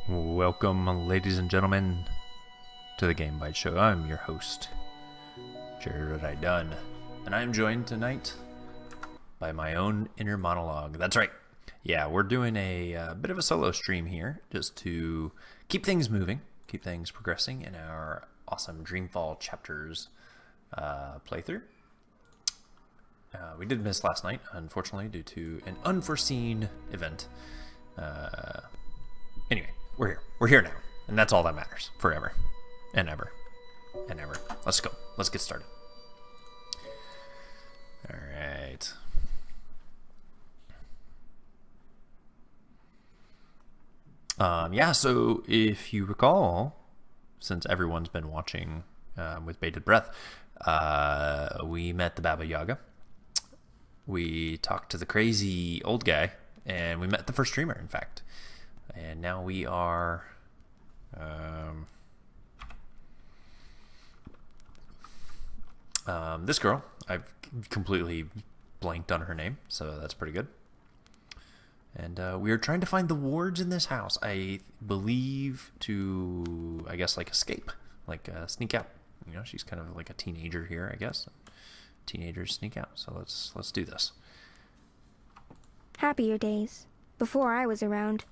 Welcome, ladies and gentlemen, to the Game Bite Show. I'm your host, Jared I Dunn, and I'm joined tonight by my own inner monologue. That's right. Yeah, we're doing a bit of a solo stream here, just to keep things moving, keep things progressing in our awesome Dreamfall Chapters playthrough. We did miss last night, unfortunately, due to an unforeseen event. Anyway, we're here. We're here now, and that's all that matters, forever and ever and ever. Let's go. Let's get started. All right. Yeah, so if you recall, since everyone's been watching with bated breath, we met the Baba Yaga. We talked to the crazy old guy, and we met the first streamer, in fact. And now we are... this girl. I've completely blanked on her name, so that's pretty good. And we are trying to find the wards in this house, I believe, to, I guess, like escape, like sneak out. You know, she's kind of like a teenager here, I guess. Teenagers sneak out, so let's do this. Happier days, before I was around.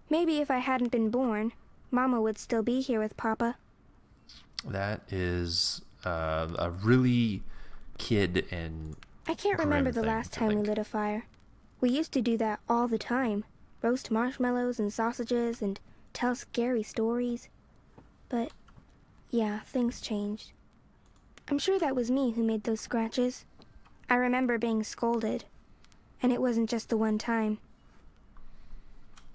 Maybe if I hadn't been born, Mama would still be here with Papa. That is a really kid and I can't remember the last time we lit a fire. We used to do that all the time. Roast marshmallows and sausages and tell scary stories. But, yeah, things changed. I'm sure that was me who made those scratches. I remember being scolded. And it wasn't just the one time.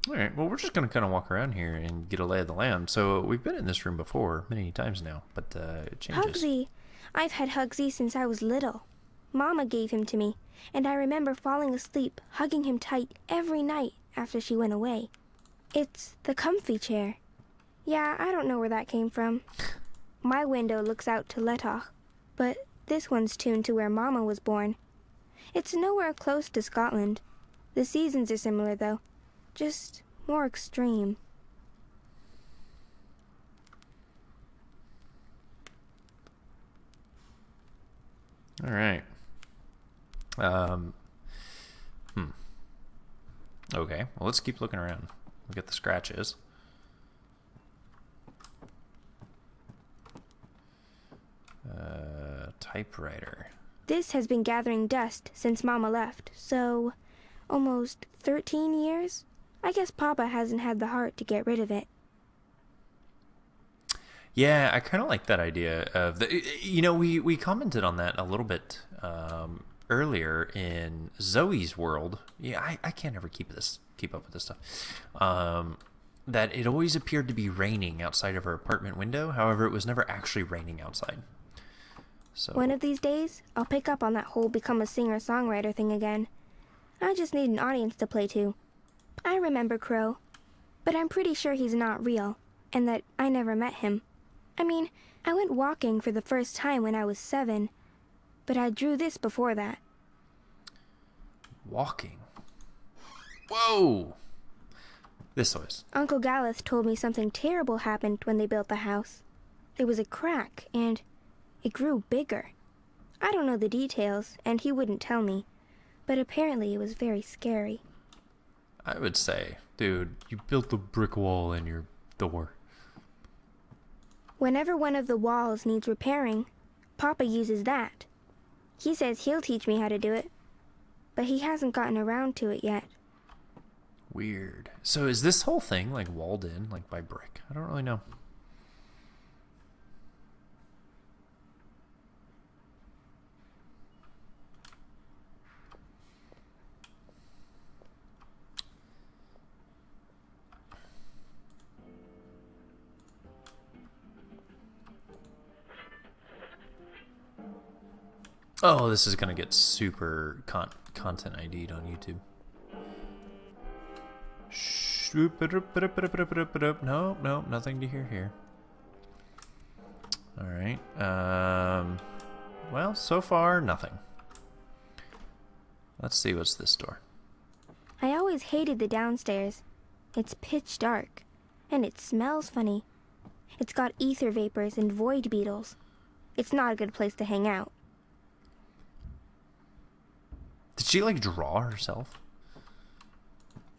Alright, well, we're just going to kind of walk around here and get a lay of the land. So, we've been in this room before many times now, but it changes. Hugsy! I've had Hugsy since I was little. Mama gave him to me, and I remember falling asleep, hugging him tight every night after she went away. It's the comfy chair. Yeah, I don't know where that came from. My window looks out to Letach, but this one's tuned to where Mama was born. It's nowhere close to Scotland. The seasons are similar, though. Just more extreme. All right. Okay, well, let's keep looking around. Look at the scratches. Typewriter. This has been gathering dust since Mama left, so almost 13 years? I guess Papa hasn't had the heart to get rid of it. Yeah, I kind of like that idea of the. You know, we commented on that a little bit earlier in Zoe's world. Yeah, I can't ever keep up with this stuff. That it always appeared to be raining outside of her apartment window. However, it was never actually raining outside. So one of these days, I'll pick up on that whole become a singer-songwriter thing again. I just need an audience to play to. I remember Crow, but I'm pretty sure he's not real, and that I never met him. I mean, I went walking for the first time when I was 7, but I drew this before that. Walking? Whoa! This was. Uncle Galeth told me something terrible happened when they built the house. There was a crack, and it grew bigger. I don't know the details, and he wouldn't tell me, but apparently it was very scary. I would say, dude, you built the brick wall in your door. Whenever one of the walls needs repairing, Papa uses that. He says he'll teach me how to do it, but he hasn't gotten around to it yet. Weird. So is this whole thing like walled in, like by brick? I don't really know. Oh, this is going to get super content ID'd on YouTube. No, nothing to hear here. All right. Well, so far, nothing. Let's see what's this door. I always hated the downstairs. It's pitch dark. And it smells funny. It's got ether vapors and void beetles. It's not a good place to hang out. Did she, like, draw herself?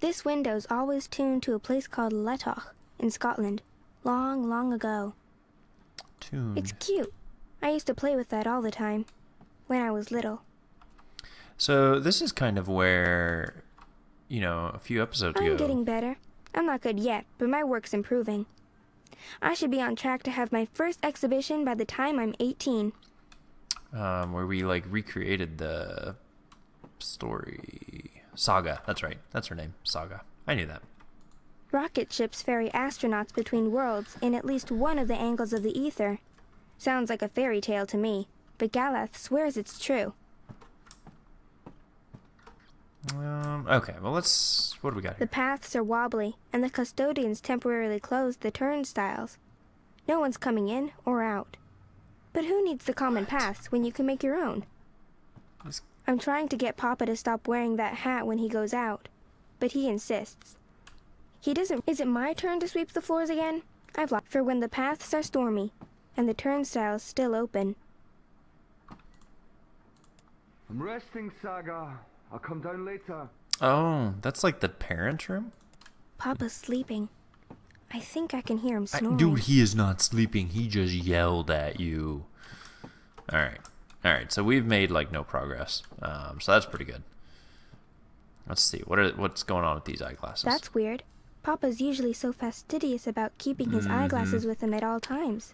This window's always tuned to a place called Letoch in Scotland, long, long ago. Tuned. It's cute. I used to play with that all the time, when I was little. So this is kind of where, you know, a few episodes ago... I'm getting better. I'm not good yet, but my work's improving. I should be on track to have my first exhibition by the time I'm 18. Where we, like, recreated the story... Saga, that's right. That's her name, Saga. I knew that. Rocket ships ferry astronauts between worlds in at least one of the angles of the ether. Sounds like a fairy tale to me, but Galath swears it's true. Okay, well, let's... What do we got here? The paths are wobbly, and the custodians temporarily closed the turnstiles. No one's coming in or out. But who needs the common paths when you can make your own? I'm trying to get Papa to stop wearing that hat when he goes out, but he insists. He doesn't... Is it my turn to sweep the floors again? I've locked for when the paths are stormy, and the turnstiles still open. I'm resting, Saga. I'll come down later. Oh, that's like the parents' room? Papa's sleeping. I think I can hear him snoring. Dude, he is not sleeping. He just yelled at you. Alright. Alright, so we've made, like, no progress. So that's pretty good. Let's see. What's going on with these eyeglasses? That's weird. Papa's usually so fastidious about keeping his eyeglasses with him at all times.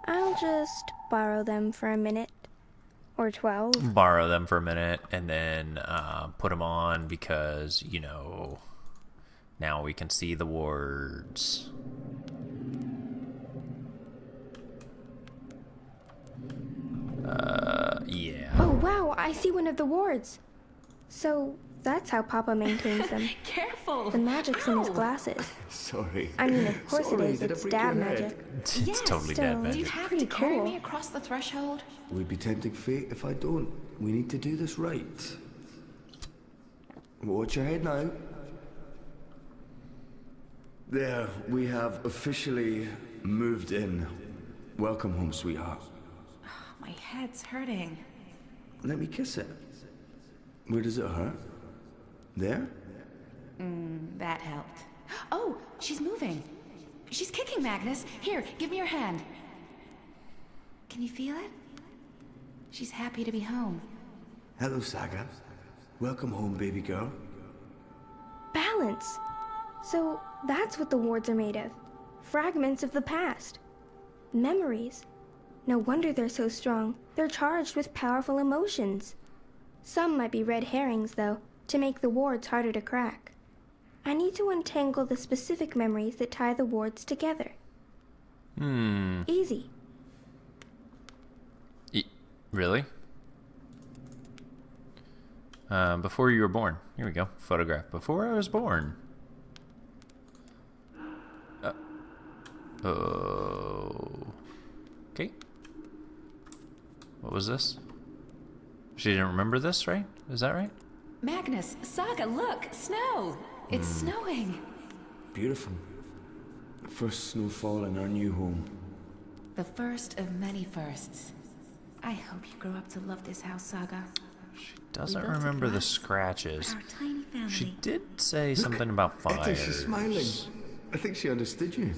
I'll just borrow them for a minute. Or 12. Borrow them for a minute and then put them on because, you know, now we can see the words. Yeah. Oh, wow, I see one of the wards. So, that's how Papa maintains them. Careful! The magic's in his Ow. glasses. Sorry. I mean, of course Sorry, it is. did I It's break dad your head? magic. It's Yes, totally still. dead Do magic. you have Pretty to carry cool. me across the threshold? Would be tempting fate if I don't. We need to do this right. Watch your head now. There, we have officially moved in. Welcome home, sweetheart. My head's hurting. Let me kiss it. Where does it hurt? There? That helped. Oh, she's moving. She's kicking, Magnus. Here, give me your hand. Can you feel it? She's happy to be home. Hello, Saga. Welcome home, baby girl. Balance. So, that's what the wards are made of. Fragments of the past. Memories. No wonder they're so strong. They're charged with powerful emotions. Some might be red herrings, though, to make the wards harder to crack. I need to untangle the specific memories that tie the wards together. Easy. Really? Before you were born. Here we go. Photograph. Before I was born. Okay. What was this? She didn't remember this, right? Is that right? Magnus, Saga, look! Snow! It's snowing! Beautiful. First snowfall in our new home. The first of many firsts. I hope you grow up to love this house, Saga. She doesn't built it remember for the us, scratches. Our tiny family. She did say something about I fires. think she's smiling. I think she understood you.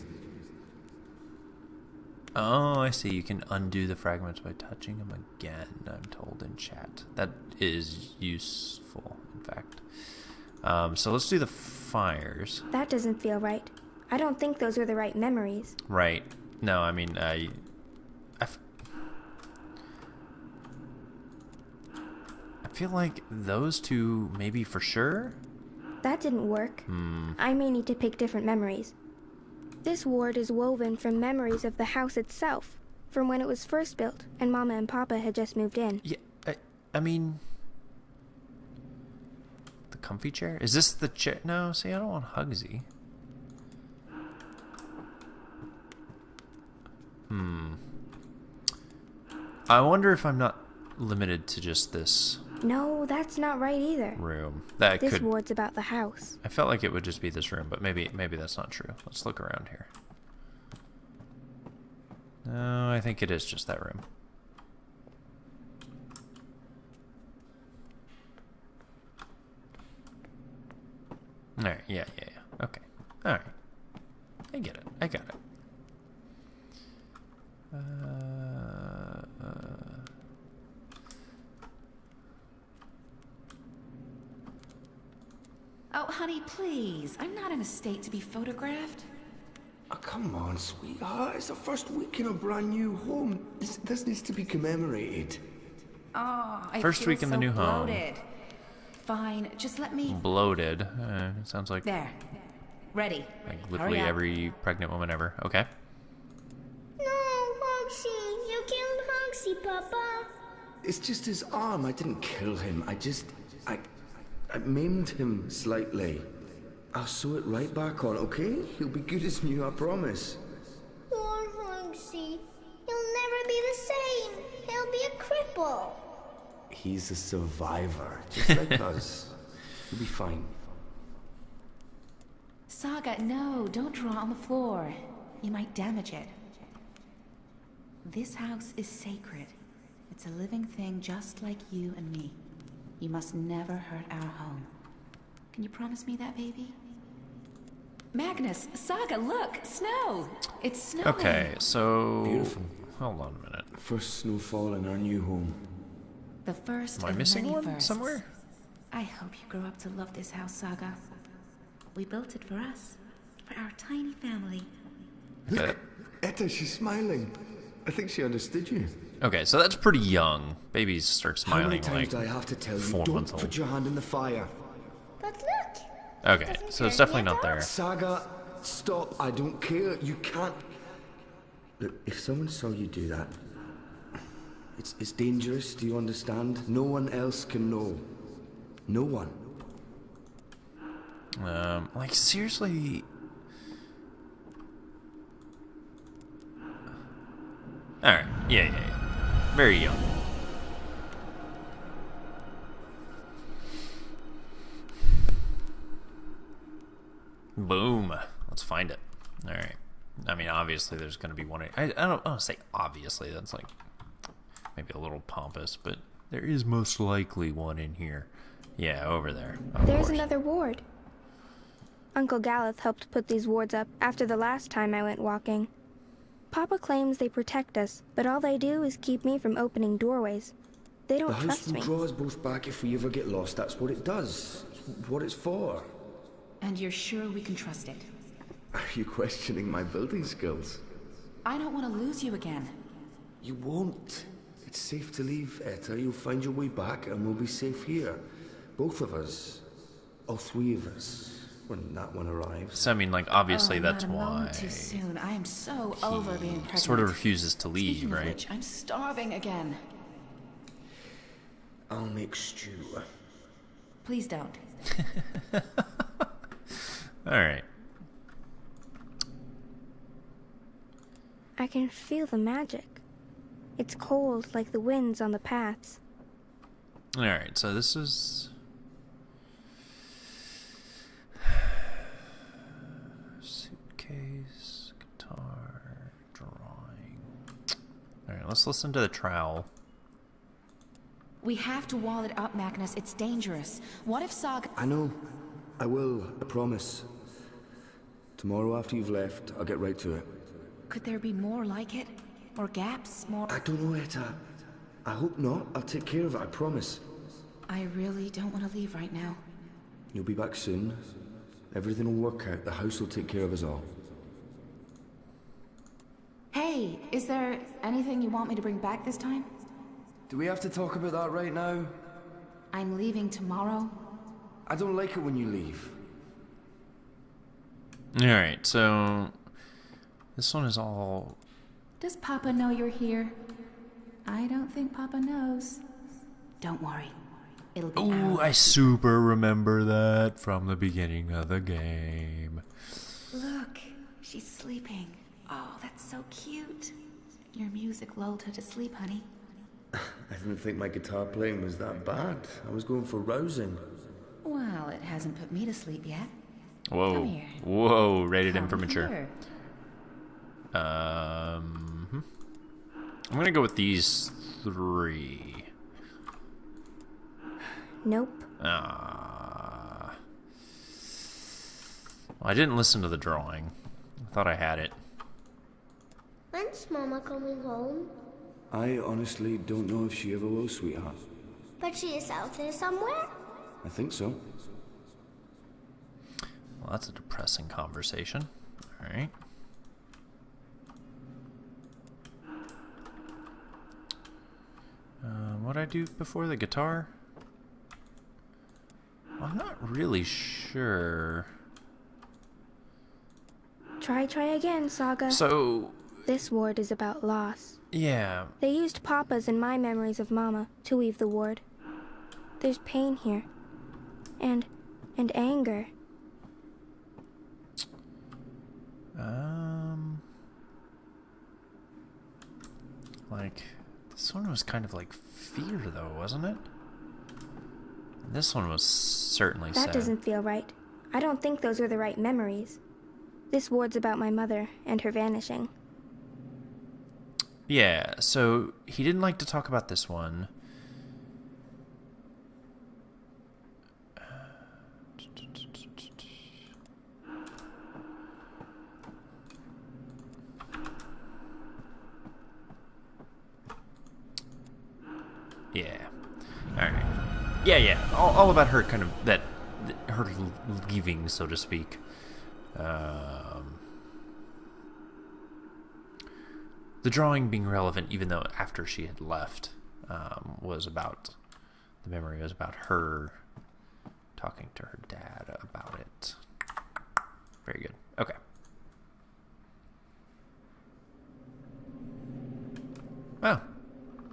Oh, I see. You can undo the fragments by touching them again, I'm told in chat. That is useful, in fact. So let's do the fires. That doesn't feel right. I don't think those are the right memories. Right. No, I mean, I feel like those two, maybe for sure? That didn't work. I may need to pick different memories. This ward is woven from memories of the house itself, from when it was first built and Mama and Papa had just moved in. Yeah, I mean... The comfy chair? Is this the chair? No, see, I don't want Hugsy. I wonder if I'm not limited to just this No, that's not right either. room. That This could. ward's about the house. I felt like it would just be this room, but maybe that's not true. Let's look around here. No, I think it is just that room. Alright, yeah. Okay. Alright. I get it. I got it. Oh, honey, please. I'm not in a state to be photographed. Oh, come on, sweetheart. It's the first week in a brand new home. This needs to be commemorated. Oh, I First feel week in the so new home. bloated. Fine, just let me... Bloated. Sounds like There. Ready. like literally Hurry up. every pregnant woman ever. Okay. No, Hogsy, you killed Hogsy, Papa. It's just his arm. I didn't kill him. I maimed him slightly. I'll sew it right back on, okay? He'll be good as new, I promise. Poor Hogsy. He'll never be the same. He'll be a cripple. He's a survivor, just like us. He'll be fine. Saga, no, don't draw on the floor. You might damage it. This house is sacred. It's a living thing just like you and me. You must never hurt our home. Can you promise me that, baby? Magnus, Saga, look! Snow! It's snowing! Okay, so... Beautiful. Hold on a minute. First snowfall in our new home. The first Am I of missing many one firsts. somewhere? I hope you grow up to love this house, Saga. We built it for us. For our tiny family. Okay. Etta, she's smiling. I think she understood you. Okay, so that's pretty young. Babies start How many smiling times like do I have to tell you, 4 don't months put old. your hand in the fire? But look. Okay, so it's definitely not there. Saga, stop. I don't care. You can't... Look, if someone saw you do that, it's dangerous, do you understand? No one else can know. No one. Like seriously. Alright, yeah. Very young. Boom. Let's find it. Alright. I mean, obviously there's going to be one. I don't want to say obviously. That's like maybe a little pompous, but there is most likely one in here. Yeah, over there. Of There's course. another ward. Uncle Gallup helped put these wards up after the last time I went walking. Papa claims they protect us, but all they do is keep me from opening doorways. They The don't house trust will me. draw us both back if we ever get lost. That's what it does. It's what it's for. And you're sure we can trust it? Are you questioning my building skills? I don't want to lose you again. You won't. It's safe to leave, Etta. You'll find your way back and we'll be safe here. Both of us. All three of us. When that one arrives. So I mean, like obviously Oh, that's not a why moment too soon. I am so over being pregnant. sort of refuses to leave, Speaking of right? which, I'm starving again. I'll make stew. Please don't. All right. I can feel the magic. It's cold like the winds on the paths. All right. So this is suitcase, guitar, drawing. All right. Let's listen to the trowel. We have to wall it up, Magnus. It's dangerous. What if Saga... I know. I will. I promise. Tomorrow after you've left, I'll get right to it. Could there be more like it? More gaps? More... I don't know, Etta. I hope not. I'll take care of it, I promise. I really don't want to leave right now. You'll be back soon. Everything will work out. The house will take care of us all. Hey, is there anything you want me to bring back this time? Do we have to talk about that right now? I'm leaving tomorrow. I don't like it when you leave. All right. So this one is all. Does Papa know you're here? I don't think Papa knows. Don't worry. It'll be Ooh, our... I super remember that from the beginning of the game. Look, she's sleeping. Oh, that's so cute. Your music lulled her to sleep, honey. I didn't think my guitar playing was that bad. I was going for rousing. Well, it hasn't put me to sleep yet. Whoa. Come here. Whoa, rated M for Come mature. here. I'm gonna go with these 3. Nope. Well, I didn't listen to the drawing. I thought I had it. When's Mama coming home? I honestly don't know if she ever will, sweetheart. But she is out there somewhere? I think so. Well, that's a depressing conversation. Alright. What'd I do before the guitar? Well, I'm not really sure. Try again, Saga. So, This ward is about loss. yeah. They used Papa's and my memories of Mama to weave the ward. There's pain here. And anger. Like, this one was kind of like fear, though, wasn't it? This one was certainly That sad. doesn't feel right. I don't think those are the right memories. This ward's about my mother and her vanishing. Yeah, so he didn't like to talk about this one. Yeah. Alright. Yeah. All about her kind of, her leaving, so to speak. The drawing being relevant, even though after she had left, was about, the memory was about her talking to her dad about it. Very good. Okay. Oh.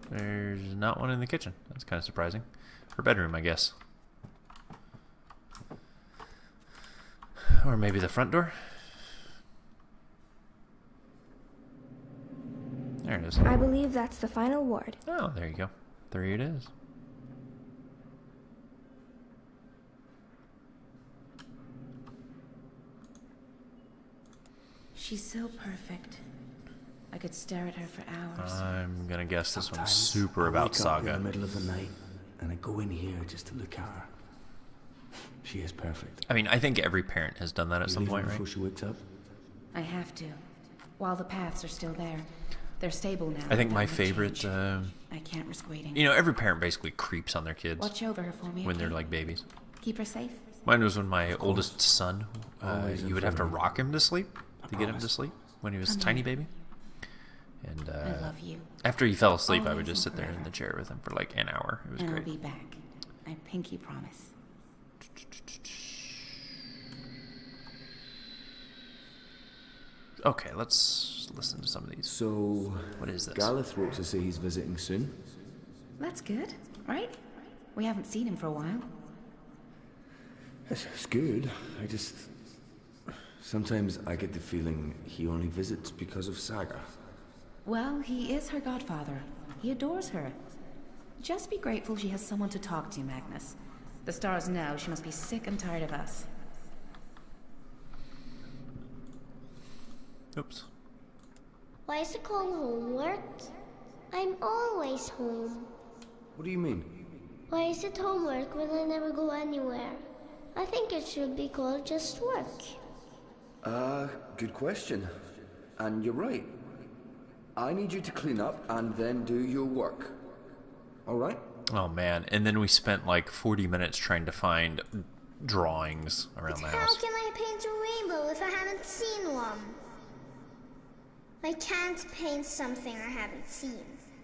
There's not one in the kitchen. That's kind of surprising. Her bedroom, I guess. Or maybe the front door? There it is. I believe that's the final ward. Oh, there you go. 3 it is. She's so perfect. I could stare at her for hours. I'm gonna guess this one's Sometimes super I about wake up in Saga. the middle of the night, and I go in here just to look at her. She is perfect. I mean, I think every parent has done that at You some leave her point, right? before she wakes up? I have to. While the paths are still there. They're stable now. I think but my that might favorite, change. I can't risk waiting. you know, every parent basically creeps on their kids Watch over her for me, when they're okay? like babies. Keep her safe. Mine was when my oldest son, Always in you would have to front of me. rock him to sleep to get him to promise. sleep when he was a Come tiny here. baby. And I love you. after he fell asleep, I would Always just sit and there in forever. the chair with him for like an hour. It was And great. I'll be back. I pinky promise. Okay, let's listen to some of these. So, What is this? Gareth wrote to say he's visiting soon. That's good, right? We haven't seen him for a while. It's good. Sometimes I get the feeling he only visits because of Saga. Well, he is her godfather. He adores her. Just be grateful she has someone to talk to, Magnus. The stars know she must be sick and tired of us. Oops. Why is it called homework? I'm always home. What do you mean? Why is it homework when I never go anywhere? I think it should be called just work. Good question. And you're right. I need you to clean up and then do your work. Alright? Oh man! And then we spent like 40 minutes trying to find drawings around the How house. can I paint a rainbow if I haven't seen one? I can't paint something I haven't seen.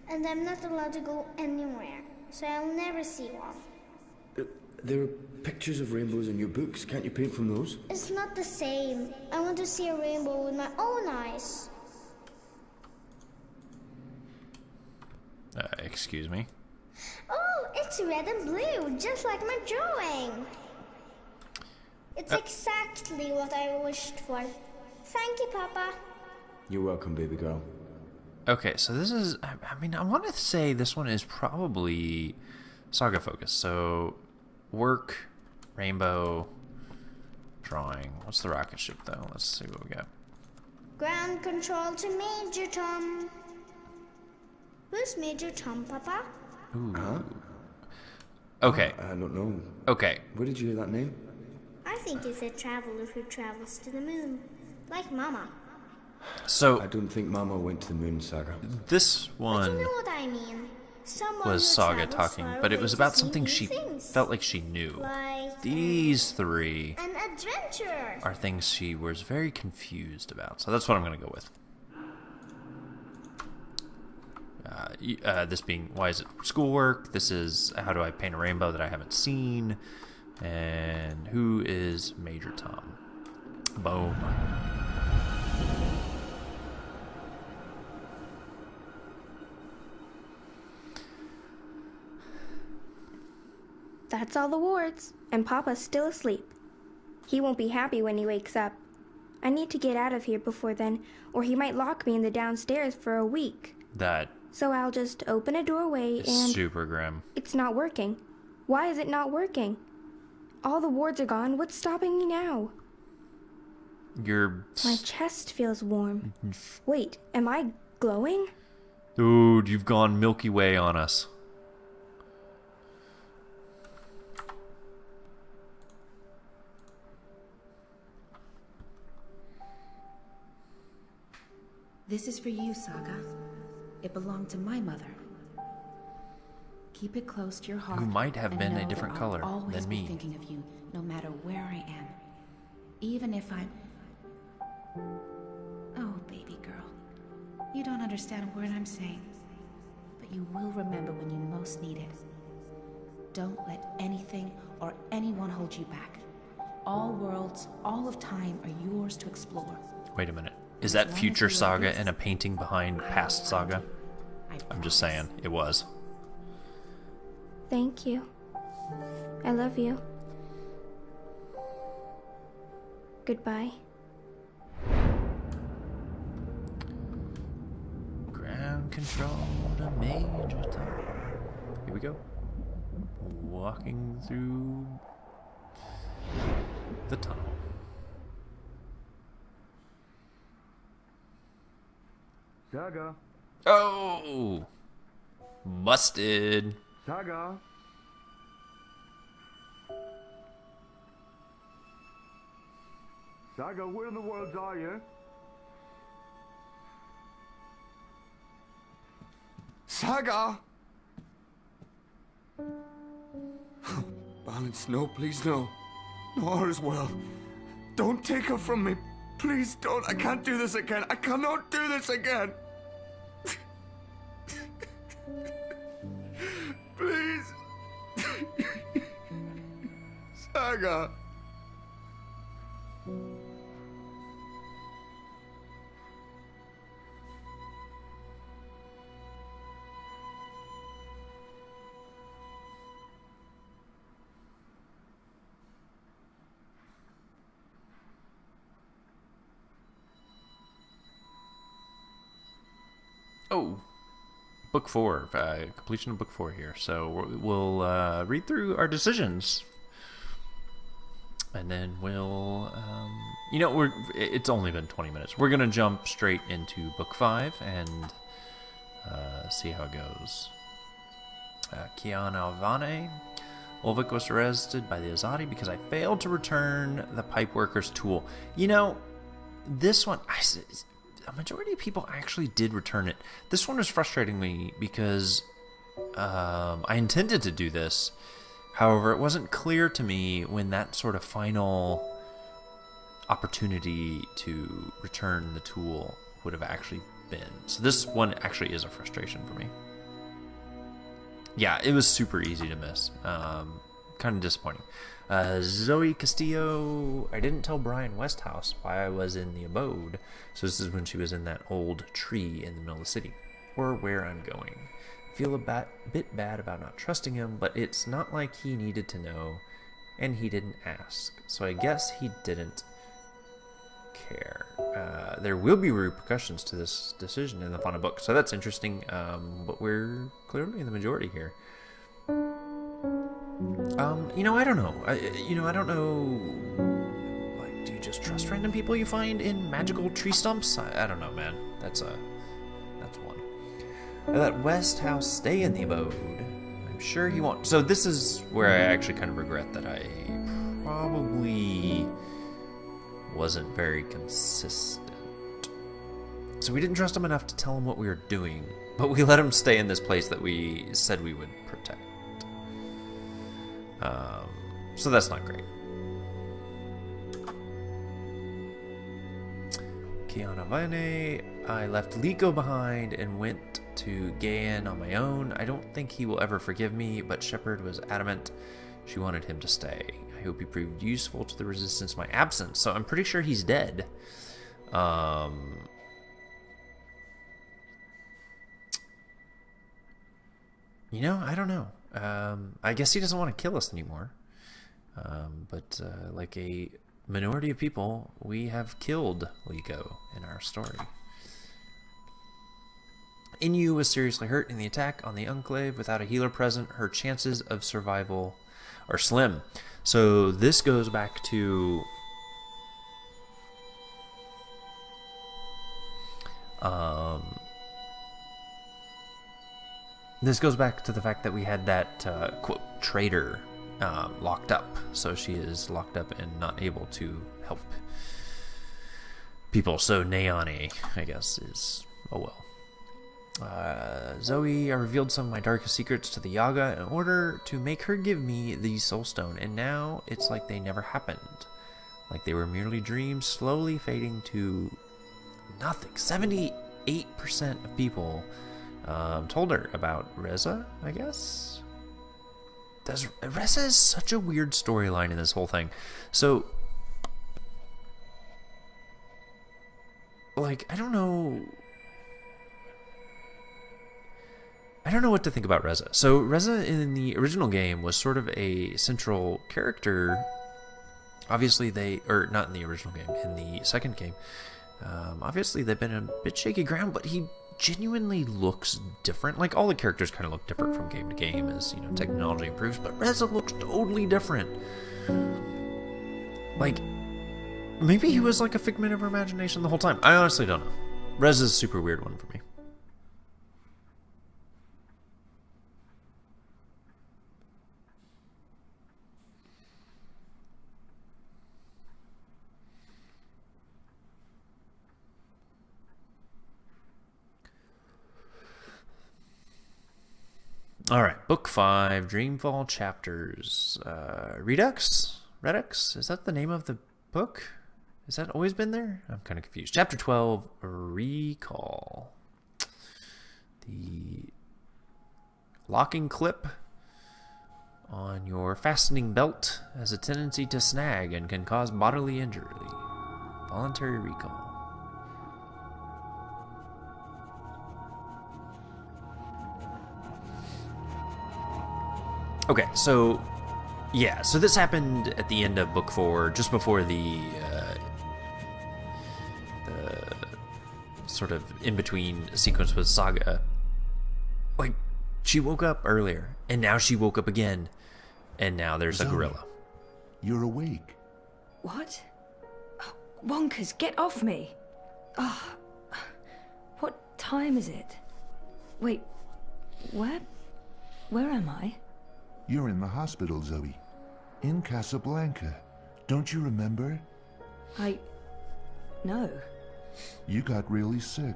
And I'm not allowed to go anywhere, so I'll never see one. There are pictures of rainbows in your books. Can't you paint from those? It's not the same. I want to see a rainbow with my own eyes. Excuse me. Oh, it's red and blue, just like my drawing. It's exactly what I wished for. Thank you, Papa. You're welcome, baby girl. Okay, so this is... I mean, I want to say this one is probably Saga focused. So, work, rainbow, drawing. What's the rocket ship, though? Let's see what we got. Ground control to Major Tom. Who's Major Tom, Papa? Ooh. Huh? Okay. I don't know. Okay. Where did you hear that name? I think it's a traveler who travels to the moon. Like Mama. So, I don't think Mama went to the moon, Saga. this But one you know what I mean. Someone was who Saga travels talking, far but it away was to about see something new she things. felt like she knew. Like These three an adventurer. are things she was very confused about. So that's what I'm going to go with. This being, why is it schoolwork? This is, how do I paint a rainbow that I haven't seen? And who is Major Tom? Boom. That's all the wards, and Papa's still asleep. He won't be happy when he wakes up. I need to get out of here before then, or he might lock me in the downstairs for a week. That So I'll just open a doorway is and... super grim. It's not working. Why is it not working? All the wards are gone. What's stopping me now? You're... My chest feels warm. Wait, am I glowing? Dude, you've gone Milky Way on us. This is for you, Saga. It belonged to my mother. Keep it close to your heart. Who might have and been a know different that color I'll always than be me. thinking of you, no matter where I am. Even if I'm... Oh, baby girl. You don't understand a word I'm saying. But you will remember when you most need it. Don't let anything or anyone hold you back. All worlds, all of time are yours to explore. Wait a minute. Is that future Saga and a painting behind past Saga? I'm just saying, it was. Thank you. I love you. Goodbye. Ground control to Major Tom. Here we go. Walking through the tunnel. Saga. Oh! Busted. Saga. Saga, where in the world are you? Saga! Balance, no, please, no. No, Horace well. Don't take her from me. Please don't. I can't do this again. I cannot do this again. Please. Saga. Oh, book 4, completion of book 4 here. So we'll read through our decisions, and then we'll, it's only been 20 minutes. We're gonna jump straight into book 5 and see how it goes. Kian Alvane. Ulvik was arrested by the Azadi because I failed to return the pipeworker's tool. You know, this one, a majority of people actually did return it. This one was frustrating me because I intended to do this. However, it wasn't clear to me when that sort of final opportunity to return the tool would have actually been. So this one actually is a frustration for me. Yeah, it was super easy to miss. Kind of disappointing. Zoe Castillo, I didn't tell Brian Westhouse why I was in the abode. So this is when she was in that old tree in the middle of the city. Or where I'm going. Feel a bit bad about not trusting him, but it's not like he needed to know, and he didn't ask. So I guess he didn't care. There will be repercussions to this decision in the final book, so that's interesting. But we're clearly in the majority here. I don't know. I don't know. Like, do you just trust random people you find in magical tree stumps? I don't know, man. That's one. Let West House stay in the abode. I'm sure he won't. So this is where I actually kind of regret that I probably wasn't very consistent. So we didn't trust him enough to tell him what we were doing, but we let him stay in this place that we said we would protect. So that's not great. Kiana Vane, I left Liko behind and went to Gayan on my own. I don't think he will ever forgive me, but Shepard was adamant she wanted him to stay. I hope he proved useful to the Resistance in my absence. So I'm pretty sure he's dead. I don't know. I guess he doesn't want to kill us anymore. But like a minority of people, we have killed Liko in our story. Inu was seriously hurt in the attack on the Enclave. Without a healer present, her chances of survival are slim. So this goes back to the fact that we had that quote traitor locked up. So she is locked up and not able to help people. So Nayane, I guess, is Zoe, I revealed some of my darkest secrets to the Yaga in order to make her give me the Soulstone, and now it's like they never happened. Like they were merely dreams, slowly fading to nothing. 78% of people told her about Reza, I guess? Reza is such a weird storyline in this whole thing. So, like, I don't know what to think about Reza. So Reza in the original game was sort of a central character. Obviously not in the original game, in the second game. Obviously they've been a bit shaky ground, but he genuinely looks different. Like all the characters kind of look different from game to game as, technology improves, but Reza looks totally different. Like, maybe he was like a figment of her imagination the whole time. I honestly don't know. Reza's a super weird one for me. Alright, Book 5, Dreamfall Chapters. Redux? Is that the name of the book? Has that always been there? I'm kind of confused. Chapter 12, Recall. The locking clip on your fastening belt has a tendency to snag and can cause bodily injury. Voluntary recall. Okay, so this happened at the end of Book 4, just before the sort of in-between sequence with Saga. Like, she woke up earlier, and now she woke up again, and now there's a gorilla. You're awake. What? Oh, Wonkers, get off me! Oh, what time is it? Wait, where am I? You're in the hospital, Zoe. In Casablanca. Don't you remember? No. You got really sick,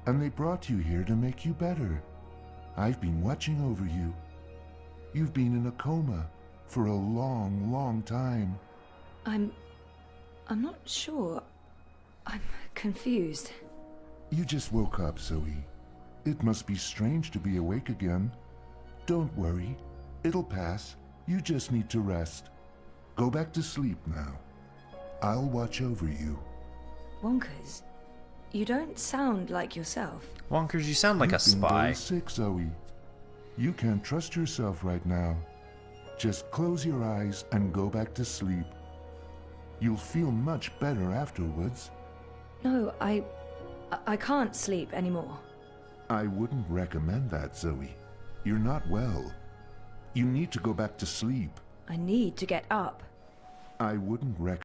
and they brought you here to make you better. I've been watching over you. You've been in a coma for a long, long time. I'm not sure. I'm confused. You just woke up, Zoe. It must be strange to be awake again. Don't worry. It'll pass. You just need to rest. Go back to sleep now. I'll watch over you. Wonkers, you don't sound like yourself. Wonkers, you sound like a You've been spy. very sick, Zoe. You can't trust yourself right now. Just close your eyes and go back to sleep. You'll feel much better afterwards. No, I can't sleep anymore. I wouldn't recommend that, Zoe. You're not well. You need to go back to sleep. I need to get up. I wouldn't recommend